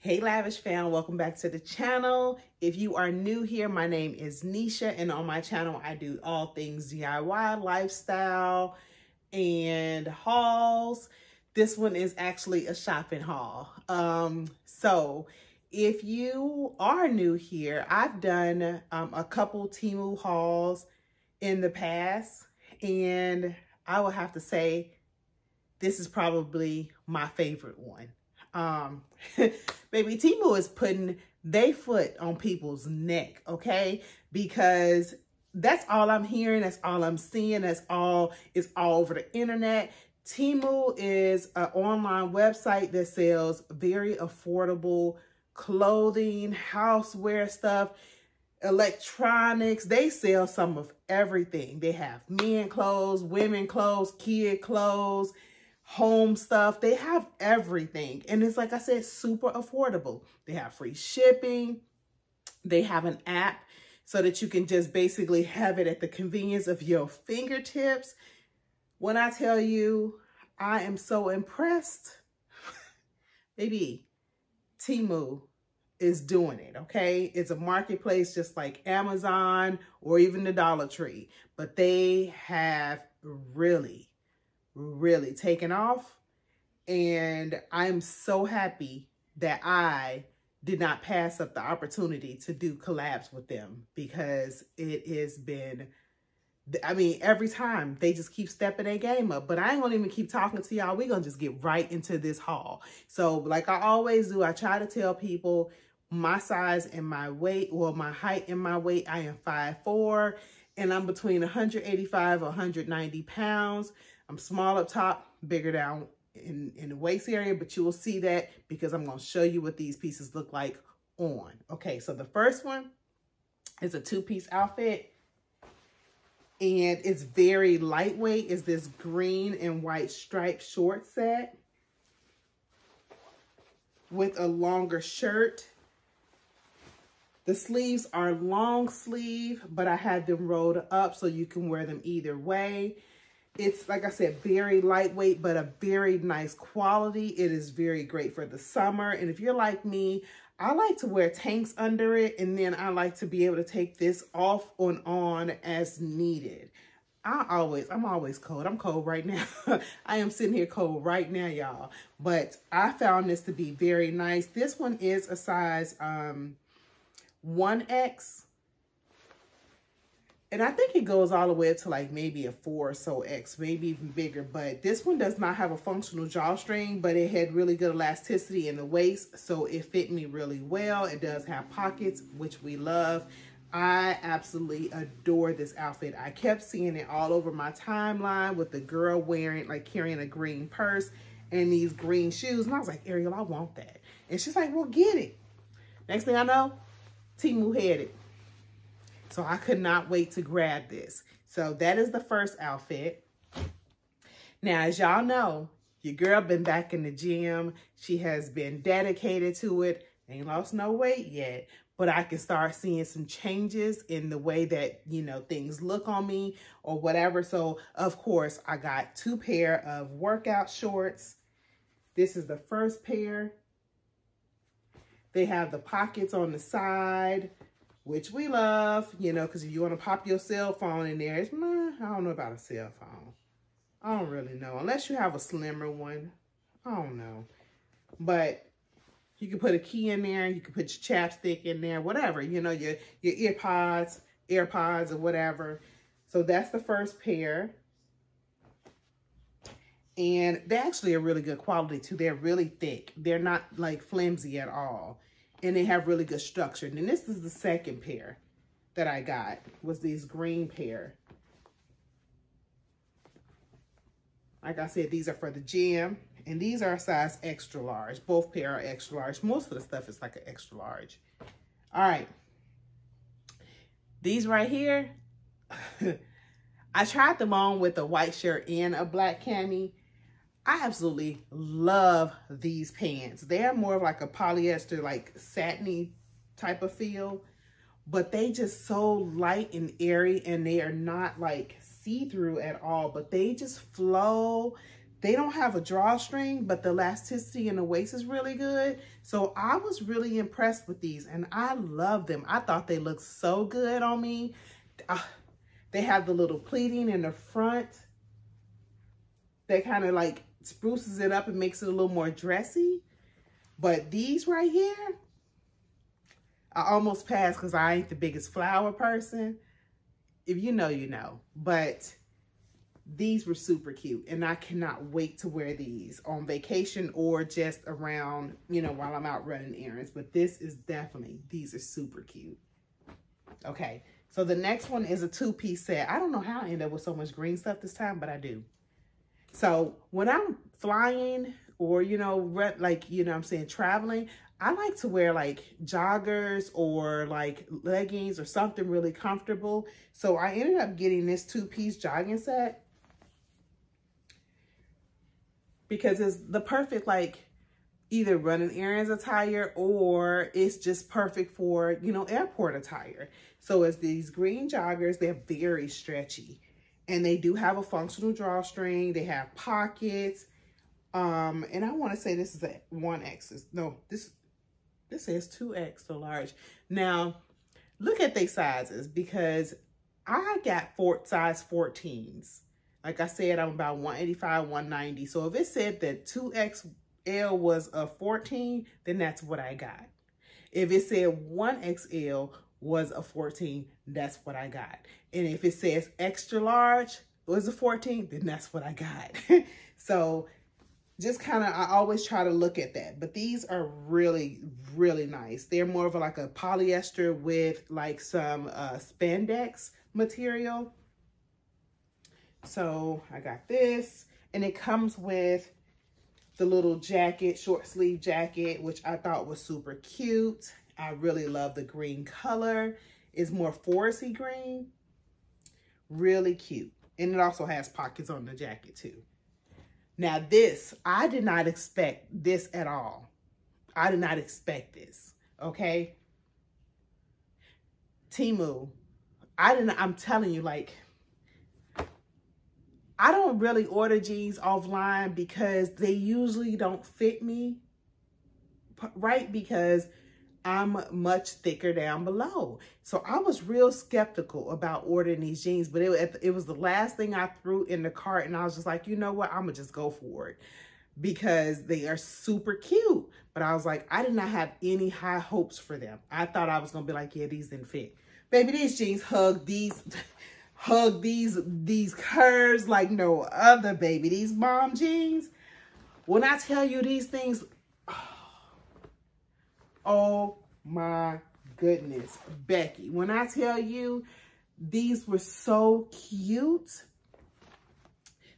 Hey Lavish fam, welcome back to the channel. If you are new here, my name is Nisha, and on my channel I do all things DIY, lifestyle, and hauls. This one is actually a shopping haul. So if you are new here, I've done a couple Temu hauls in the past, and I will have to say this is probably my favorite one. Baby, Temu is putting their foot on people's neck, okay? Because that's all I'm hearing, that's all I'm seeing, it's all over the internet. Temu is an online website that sells very affordable clothing, houseware stuff, electronics. They sell some of everything. They have men clothes, women clothes, kid clothes, home stuff. They have everything, and it's, like I said, super affordable. They have free shipping. They have an app so that you can just basically have it at the convenience of your fingertips. When I tell you I am so impressed, baby, Temu is doing it, okay? It's a marketplace just like Amazon or even the Dollar Tree, but they have really taken off, and I'm so happy that I did not pass up the opportunity to do collabs with them, because it has been, I mean, every time they just keep stepping their game up. But I ain't gonna even keep talking to y'all. We're gonna just get right into this haul. So like I always do, I try to tell people my size and my weight, well, my height and my weight. I am 5'4", and I'm between 185 and 190 pounds. I'm small up top, bigger down in the waist area, but you will see that because I'm going to show you what these pieces look like on. Okay, so the first one is a two-piece outfit, and it's very lightweight. It's this green and white striped short set with a longer shirt. The sleeves are long sleeve, but I had them rolled up so you can wear them either way. It's, like I said, very lightweight, but a very nice quality. It is very great for the summer. And if you're like me, I like to wear tanks under it, and then I like to be able to take this off and on as needed. I'm always cold. I'm cold right now. I am sitting here cold right now, y'all. But I found this to be very nice. This one is a size 1X. And I think it goes all the way up to like maybe a 4 or so X, maybe even bigger. But this one does not have a functional drawstring, but it had really good elasticity in the waist, so it fit me really well. It does have pockets, which we love. I absolutely adore this outfit. I kept seeing it all over my timeline with the girl wearing, like, carrying a green purse and these green shoes. And I was like, Ariel, I want that. And she's like, well, get it. Next thing I know, Temu had it. So I could not wait to grab this. So that is the first outfit. Now, as y'all know, your girl been back in the gym. She has been dedicated to it. Ain't lost no weight yet, but I can start seeing some changes in the way that, you know, things look on me or whatever. So of course I got 2 pair of workout shorts. This is the first pair. They have the pockets on the side, which we love, you know, because if you want to pop your cell phone in there, it's, I don't know about a cell phone. I don't really know. Unless you have a slimmer one. I don't know. But you can put a key in there. You can put your chapstick in there, whatever. You know, your AirPods or whatever. So that's the first pair. And they actually are really good quality, too. They're really thick. They're not, like, flimsy at all. And they have really good structure. And this is the second pair that I got, was these green pair. Like I said, these are for the gym. And these are a size extra large. Both pair are extra large. Most of the stuff is like an extra large. All right. These right here, I tried them on with a white shirt and a black cami. I absolutely love these pants. They're more of like a polyester, like satiny type of feel, but they just so light and airy, and they are not like see-through at all, but they just flow. They don't have a drawstring, but the elasticity in the waist is really good. So I was really impressed with these, and I love them. I thought they looked so good on me. They have the little pleating in the front that kind of like spruces it up and makes it a little more dressy. But these right here, I almost passed because I ain't the biggest flower person. If you know, you know. But these were super cute, and I cannot wait to wear these on vacation or just around, you know, while I'm out running errands. But this is definitely, these are super cute. Okay, so the next one is a 2-piece set. I don't know how I ended up with so much green stuff this time, but I do. So when I'm flying or, you know, like, you know what I'm saying, traveling, I like to wear like joggers or like leggings or something really comfortable. So I ended up getting this 2-piece jogging set because it's the perfect, like, either running errands attire or it's just perfect for, you know, airport attire. So it's these green joggers. They're very stretchy, and they do have a functional drawstring. They have pockets. And I want to say this is a 1X. No, this says 2X, so large. Now, look at their sizes, because I got size 14s. Like I said, I'm about 185, 190. So if it said that 2XL was a 14, then that's what I got. If it said 1XL was a 14, that's what I got. And if it says extra large was a 14, then that's what I got. So just kind of, I always try to look at that. But these are really, really nice. They're more of like a polyester with like some spandex material. So I got this, and it comes with the little jacket, short sleeve jacket, which I thought was super cute. I really love the green color. It's more foresty green. Really cute. And it also has pockets on the jacket too. Now this, I did not expect this at all. I did not expect this, okay? Temu, I'm telling you, like, I don't really order jeans offline because they usually don't fit me, right? Because I'm much thicker down below. So I was real skeptical about ordering these jeans, but it was the last thing I threw in the cart, and I was just like, you know what? I'm gonna just go for it because they are super cute. But I was like, I did not have any high hopes for them. I thought I was gonna be like, yeah, these didn't fit. Baby, these jeans hug these curves like no other, baby. These mom jeans, when I tell you these things, oh my goodness, Becky, when I tell you these were so cute,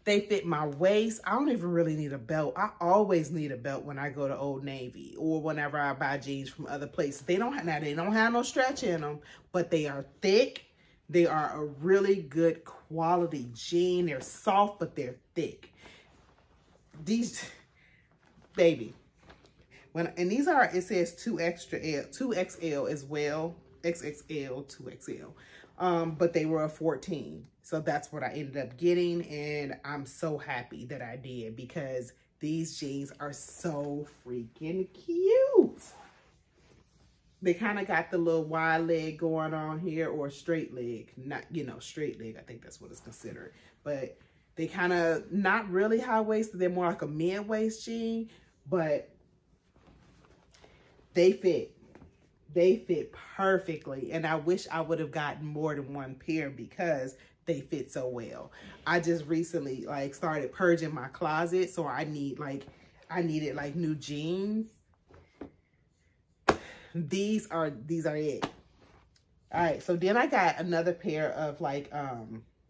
they fit my waist. I don't even really need a belt. I always need a belt when I go to Old Navy or whenever I buy jeans from other places. They don't have no stretch in them, but they are thick. They are a really good quality jean. They're soft, but they're thick. These, baby, and these are, it says 2XL as well, XXL, 2XL. But they were a 14. So that's what I ended up getting. And I'm so happy that I did because these jeans are so freaking cute. They kind of got the little wide leg going on here, or straight leg. Not, you know, straight leg. I think that's what it's considered. But they kind of, not really high-waisted. They're more like a mid-waist jean. But they fit. They fit perfectly. And I wish I would have gotten more than one pair because they fit so well. I just recently, like, started purging my closet. So I needed, like, new jeans. These are it. All right, so then I got another pair of like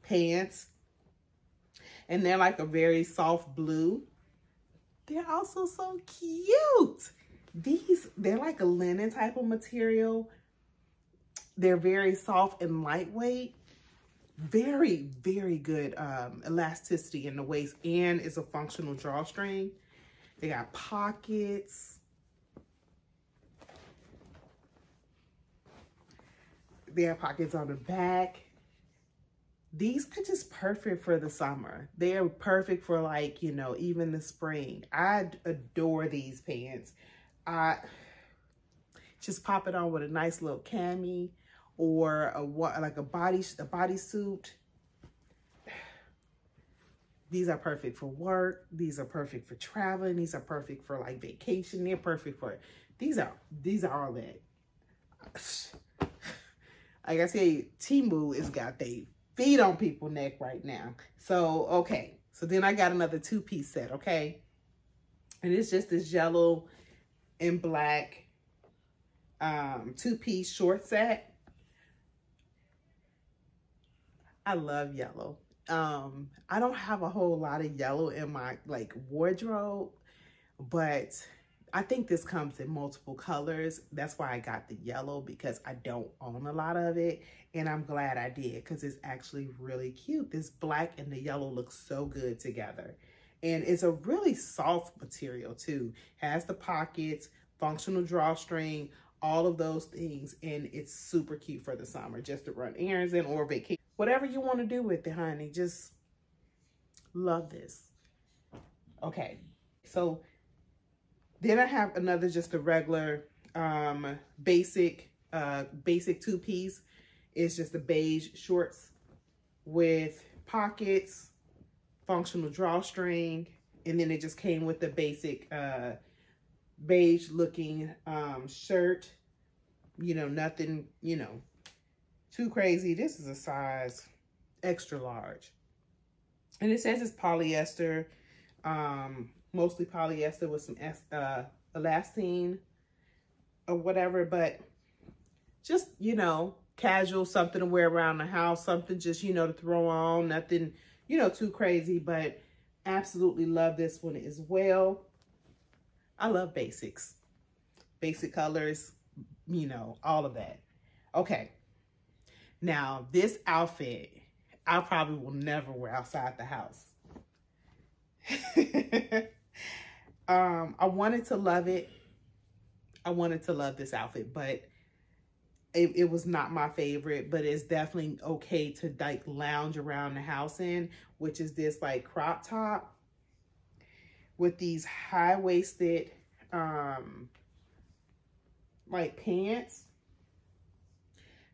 pants, and they're like a very soft blue. They're also so cute. They're like a linen type of material. They're very soft and lightweight. Very, very good elasticity in the waist, and it's a functional drawstring. They got pockets. They have pockets on the back. these are just perfect for the summer. They are perfect for like, you know, even the spring. I adore these pants. I just pop it on with a nice little cami or like a bodysuit. These are perfect for work. These are perfect for traveling. These are perfect for like vacation. They're perfect for, these are all that. Like I tell you, Temu has got their feet on people's neck right now. So, okay. So then I got another 2-piece set, okay? And it's just this yellow and black 2-piece short set. I love yellow. I don't have a whole lot of yellow in my like wardrobe, but I think this comes in multiple colors. That's why I got the yellow, because I don't own a lot of it, and I'm glad I did because it's actually really cute. This black and the yellow look so good together, and it's a really soft material too. Has the pockets, functional drawstring, all of those things, and it's super cute for the summer just to run errands in or vacation. Whatever you want to do with it, honey, just love this. Okay, so then I have another, just a regular basic 2-piece. It's just a beige shorts with pockets, functional drawstring, and then it just came with the basic beige looking shirt. You know, nothing, you know, too crazy. This is a size extra large. And it says it's polyester, mostly polyester with some elastane or whatever, but just, you know, casual, something to wear around the house, something just, you know, to throw on, nothing, you know, too crazy, but absolutely love this one as well. I love basics, basic colors, you know, all of that. Okay. Now this outfit, I probably will never wear outside the house. I wanted to love it. I wanted to love this outfit, but it was not my favorite, but it's definitely okay to like lounge around the house in, which is this like crop top with these high-waisted like pants.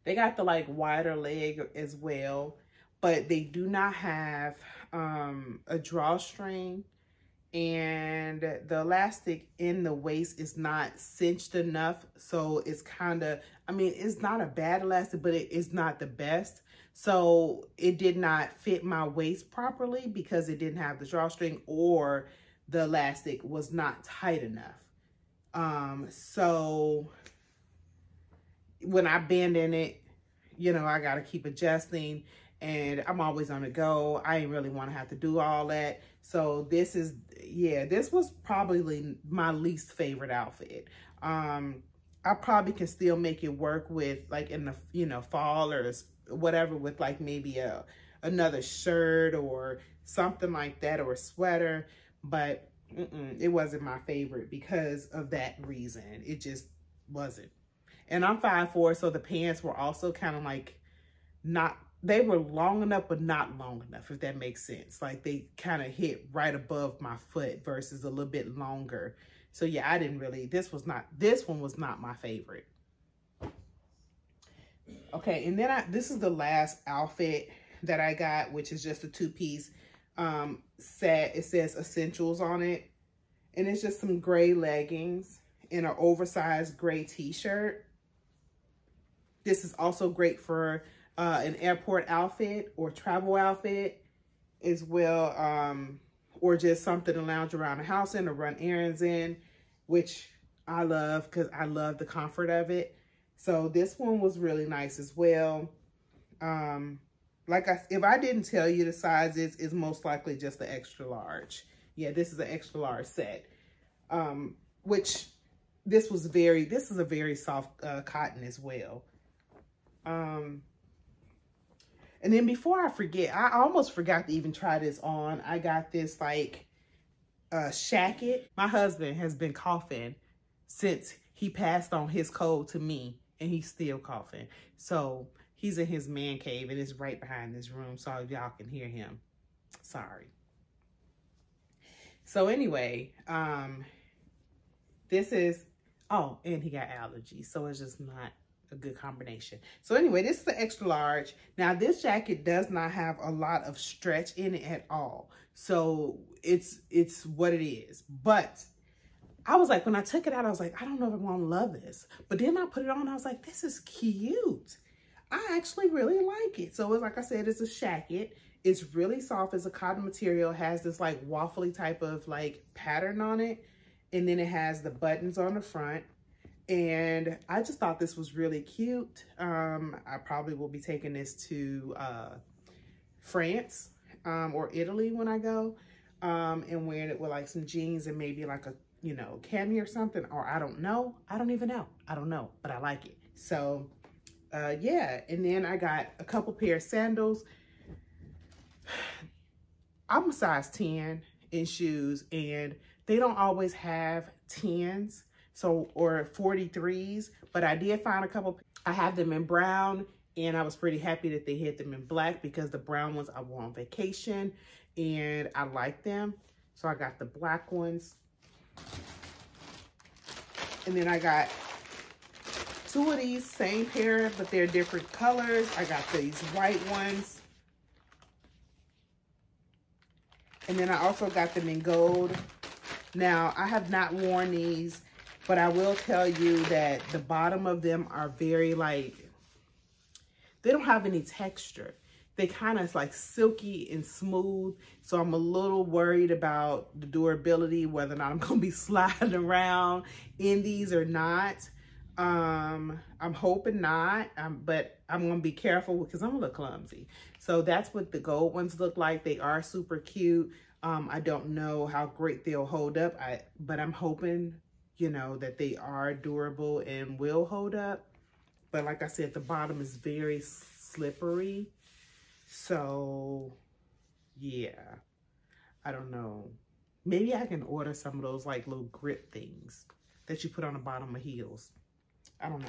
They got the like wider leg as well, but they do not have a drawstring, and the elastic in the waist is not cinched enough. So it's kind of, I mean, it's not a bad elastic, but it is not the best. So it did not fit my waist properly because it didn't have the drawstring, or the elastic was not tight enough. So when I bend in it, you know, I got to keep adjusting, and I'm always on the go. I ain't really want to have to do all that. So this is, yeah, this was probably my least favorite outfit. I probably can still make it work with like in the, you know, fall or whatever, with like maybe another shirt or something like that, or a sweater, but it wasn't my favorite because of that reason. It just wasn't. And I'm 5'4", so the pants were also kind of like not, they were long enough, but not long enough, if that makes sense. Like they kind of hit right above my foot versus a little bit longer. So yeah, I didn't really, this one was not my favorite. Okay, and then this is the last outfit that I got, which is just a 2-piece set. It says Essentials on it. And it's just some gray leggings and an oversized gray t-shirt. This is also great for an airport outfit or travel outfit as well, or just something to lounge around the house in or run errands in, which I love because I love the comfort of it. So this one was really nice as well. If I didn't tell you the sizes, it's most likely just the extra large. Yeah, this is an extra large set, which this is a very soft cotton as well. And then before I forget, I almost forgot to even try this on. I got this like shacket. My husband has been coughing since he passed on his cold to me, and he's still coughing. So He's in his man cave and it's right behind this room. So if y'all can hear him, sorry. So anyway, this is, oh, and he got allergies. So it's just not a good combination. So anyway, this is the extra large. Now this jacket does not have a lot of stretch in it at all. So it's what it is. But I was like, when I took it out, I was like, I don't know if I'm gonna love this. But then I put it on, I was like, this is cute. I actually really like it. So it's like I said, it's a shacket. It's really soft. It's a cotton material. It has this like waffly type of like pattern on it. And then it has the buttons on the front. And I just thought this was really cute. I probably will be taking this to France or Italy when I go, and wearing it with like some jeans and maybe like a, you know, cami or something, or I don't know. I don't even know. I don't know, but I like it. So yeah, and then I got a couple pair of sandals. I'm a size 10 in shoes, and they don't always have 10s. So, or 43s, but I did find a couple. I have them in brown, and I was pretty happy that they had them in black because the brown ones I wore on vacation and I like them. So I got the black ones. And then I got 2 of these, same pair, but they're different colors. I got these white ones. And then I also got them in gold. Now, I have not worn these, but I will tell you that the bottom of them are very like, they don't have any texture. They kind of like silky and smooth. So I'm a little worried about the durability, whether or not I'm going to be sliding around in these or not. I'm hoping not, but I'm going to be careful because I'm a little clumsy. So that's what the gold ones look like. They are super cute. I don't know how great they'll hold up, but I'm hoping, you know, that they are durable and will hold up. But like I said, the bottom is very slippery. So yeah, I don't know. Maybe I can order some of those like little grip things that you put on the bottom of heels. I don't know.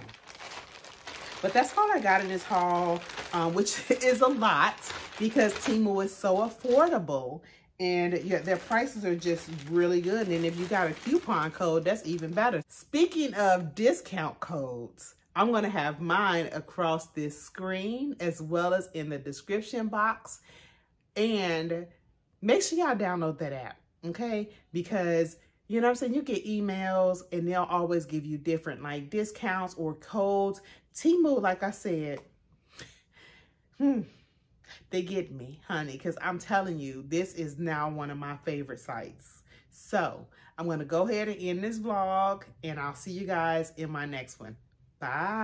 But that's all I got in this haul, which is a lot because Temu is so affordable. And yeah, their prices are just really good. And if you got a coupon code, that's even better. Speaking of discount codes, I'm going to have mine across this screen as well as in the description box. And make sure y'all download that app, okay? Because, you know what I'm saying, you get emails and they'll always give you different like discounts or codes. Temu, like I said, they get me, honey, because I'm telling you, this is now one of my favorite sites. So I'm going to go ahead and end this vlog, and I'll see you guys in my next one. Bye.